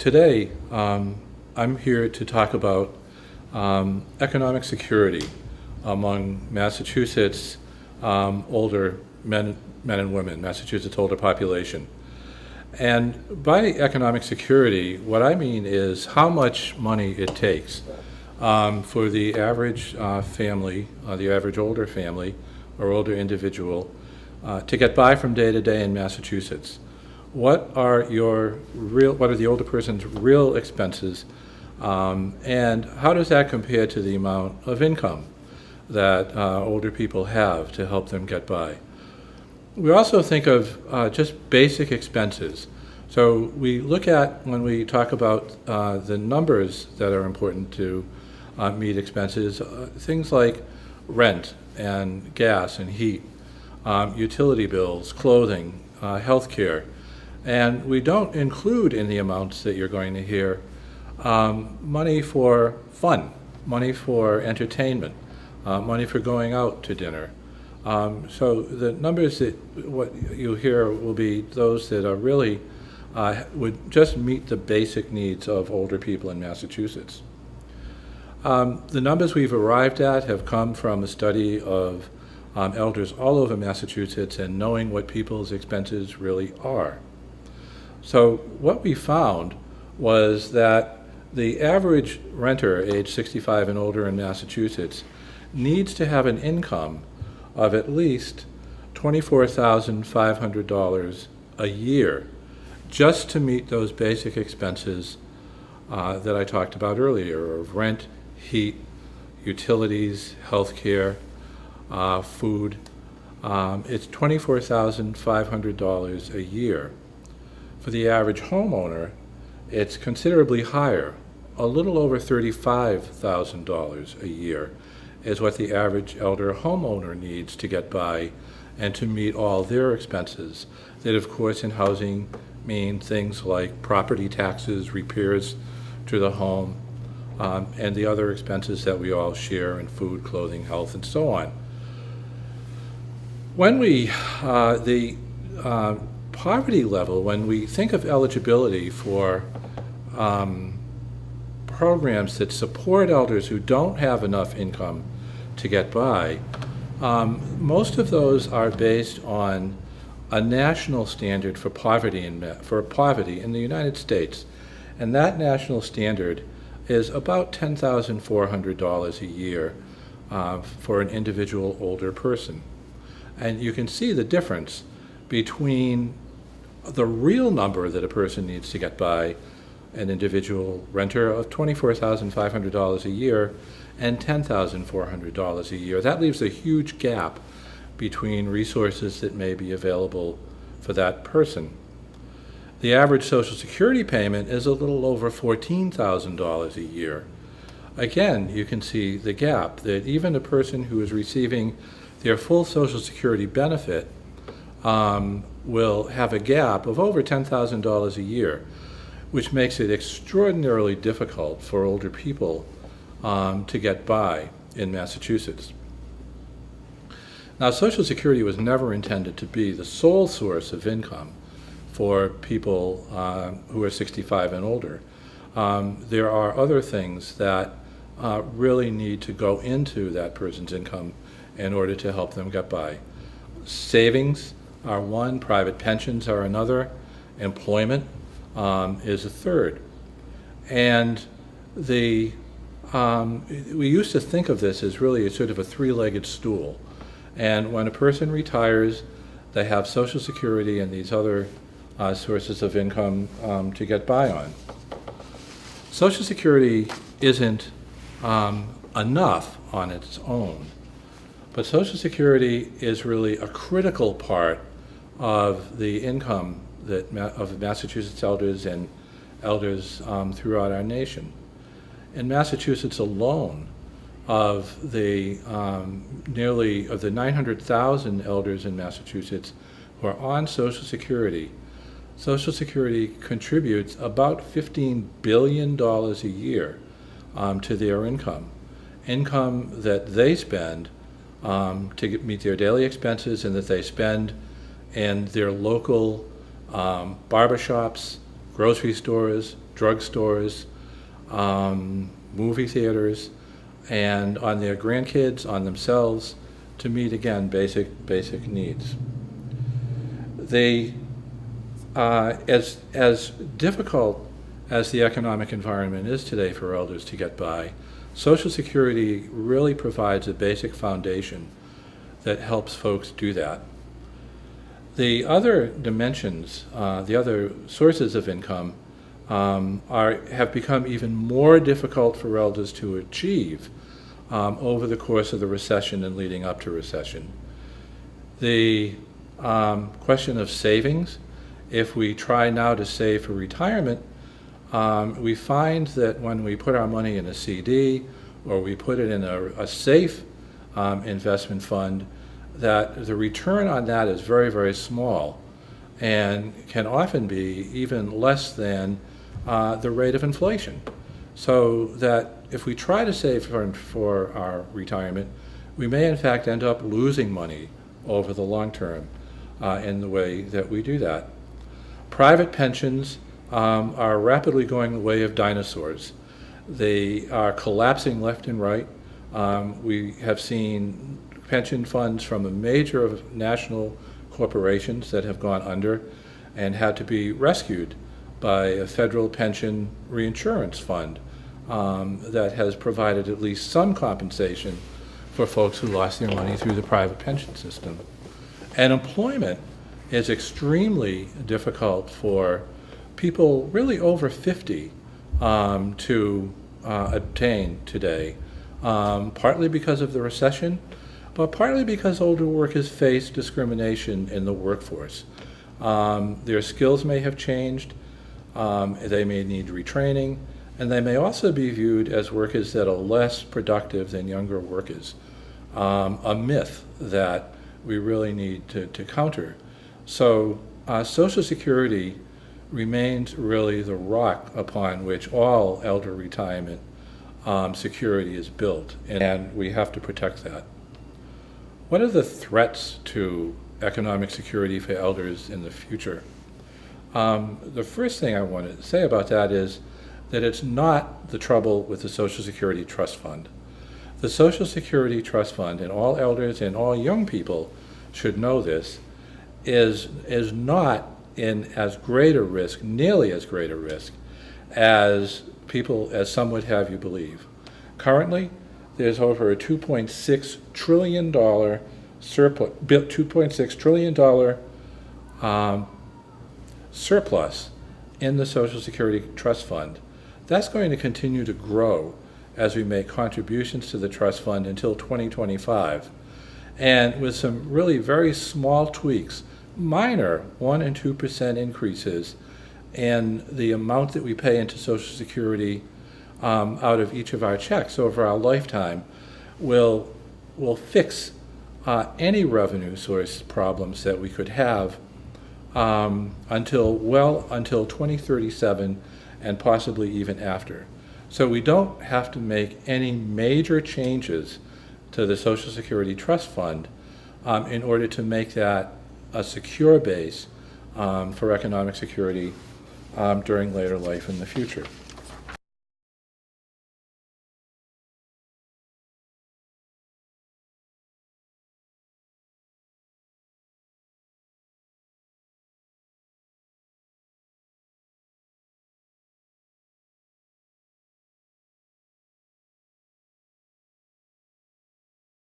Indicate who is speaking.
Speaker 1: Today, I'm here to talk about economic security among Massachusetts older men and women, Massachusetts older population. And by economic security, what I mean is how much money it takes for the average family, the average older family or older individual to get by from day to day in Massachusetts. What are the older person's real expenses, and how does that compare to the amount of income that older people have to help them get by? We also think of just basic expenses. So we look at, when we talk about the numbers that are important to meet expenses, things like rent and gas and heat, utility bills, clothing, health care. And we don't include in the amounts that you're going to hear money for fun, money for entertainment, money for going out to dinner. So the numbers that what you hear will be those that are really would just meet the basic needs of older people in Massachusetts. The numbers we've arrived at have come from a study of elders all over Massachusetts and knowing what people's expenses really are. So what we found was that the average renter age 65 and older in Massachusetts needs to have an income of at least $24,500 a year just to meet those basic expenses that I talked about earlier of rent, heat, utilities, health care, food. It's $24,500 a year. For the average homeowner, it's considerably higher. A little over $35,000 a year is what the average elder homeowner needs to get by and to meet all their expenses. That, of course, in housing mean things like property taxes, repairs to the home, and the other expenses that we all share in food, clothing, health, and so on. When the poverty level, when we think of eligibility for programs that support elders who don't have enough income to get by, most of those are based on a national standard for poverty in the United States, and that national standard is about $10,400 a year for an individual older person. And you can see the difference between the real number that a person needs to get by, an individual renter of $24,500 a year and $10,400 a year. That leaves a huge gap between resources that may be available for that person. The average Social Security payment is a little over $14,000 a year. Again, you can see the gap, that even a person who is receiving their full Social Security benefit will have a gap of over $10,000 a year, which makes it extraordinarily difficult for older people to get by in Massachusetts. Now, Social Security was never intended to be the sole source of income for people who are 65 and older. There are other things that really need to go into that person's income in order to help them get by. Savings are one, private pensions are another, employment is a third. And we used to think of this as really a sort of a three-legged stool. And when a person retires, they have Social Security and these other sources of income to get by on. Social Security isn't enough on its own, but Social Security is really a critical part of the income of Massachusetts elders and elders throughout our nation. In Massachusetts alone, of the 900,000 elders in Massachusetts who are on Social Security contributes about $15 billion a year to their income that they spend to meet their daily expenses and that they spend in their local barbershops, grocery stores, drugstores, movie theaters, and on their grandkids, on themselves, to meet, again, basic needs. As difficult as the economic environment is today for elders to get by, Social Security really provides a basic foundation that helps folks do that. The other dimensions, the other sources of income, have become even more difficult for elders to achieve over the course of the recession and leading up to recession. The question of savings, if we try now to save for retirement, we find that when we put our money in a CD or we put it in a safe investment fund, that the return on that is very, very small and can often be even less than the rate of inflation. So that if we try to save for our retirement, we may in fact end up losing money over the long term in the way that we do that. Private pensions are rapidly going the way of dinosaurs. They are collapsing left and right. We have seen pension funds from a major of national corporations that have gone under and had to be rescued by a federal pension reinsurance fund that has provided at least some compensation for folks who lost their money through the private pension system. And employment is extremely difficult for people really over 50 to obtain today, partly because of the recession, but partly because older workers face discrimination in the workforce. Their skills may have changed, they may need retraining, and they may also be viewed as workers that are less productive than younger workers, a myth that we really need to counter. So Social Security remains really the rock upon which all elder retirement security is built, and we have to protect that. What are the threats to economic security for elders in the future? The first thing I want to say about that is that it's not the trouble with the Social Security Trust Fund. The Social Security Trust Fund, and all elders and all young people should know this, is not in as great a risk, nearly as great a risk, as some would have you believe. Currently, there's over a $2.6 trillion surplus, $2.6 trillion surplus in the Social Security Trust Fund. That's going to continue to grow as we make contributions to the trust fund until 2025. And with some really very small tweaks, minor 1% and 2% increases in the amount that we pay into Social Security out of each of our checks over our lifetime will fix any revenue source problems that we could have until 2037 and possibly even after. So we don't have to make any major changes to the Social Security Trust Fund in order to make that a secure base for economic security during later life in the future.